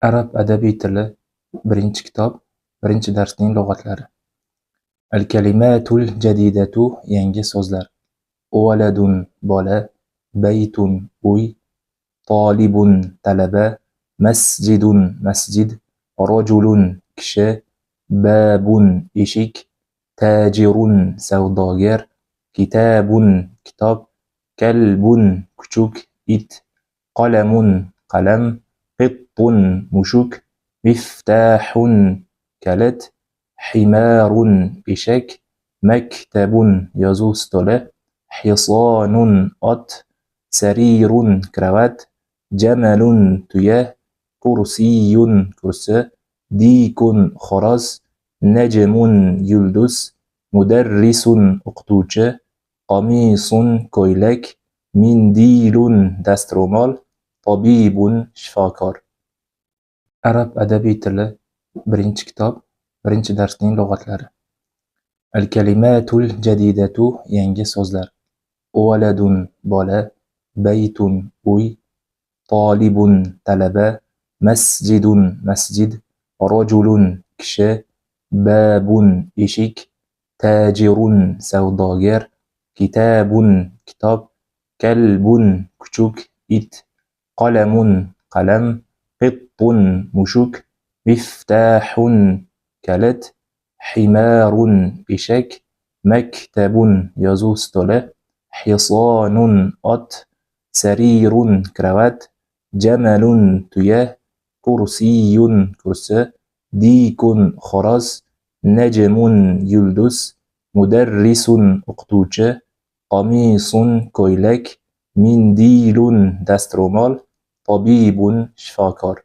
Arab adabiy tili birinchi kitob, birinchi darsning lug'atlari. Al-kalimatul jadidatu yangi so'zlar. Waladun bola, baytun uy, talibun talaba, masjidun masjid, rajulun kishi, babun eshik, tajirun savdogar, kitabun kitob, kalbun kuchuk it, qalamun qalam, qittun mushuk, miftahun kalit, himarun eshak, maktabun yozuv stoli, hisanun ot, sarirun kravat, jamalun tuya, kursiyun kursi, dikun xo'roz, najmun yulduz, mudarrisun o'qituvchi, qamisun ko'ylak, mindilun dastro'mol, tabibun shifokor. Arab adabiy tili birinchi kitob, birinchi darsning lug'atlari. Al-kalimatul jadidatu yangi so'zlar. Waladun bola, baytun uy, talibun talaba, masjidun masjid, rajulun kishi, babun eshik, tajirun savdogar, kitabun kitob, kalbun kuchuk it, qalamun qalam, qittun mushuk, miftahun kalit, himarun eshak, maktabun yozuv stoli, hisanun ot, sarirun kravat, jamalun tuya, kursiyun kursi, dikun xo'roz, najmun yulduz, mudarrisun o'qituvchi, qamisun ko'ylak, mindilun dastro'mol, tabibun shifokor.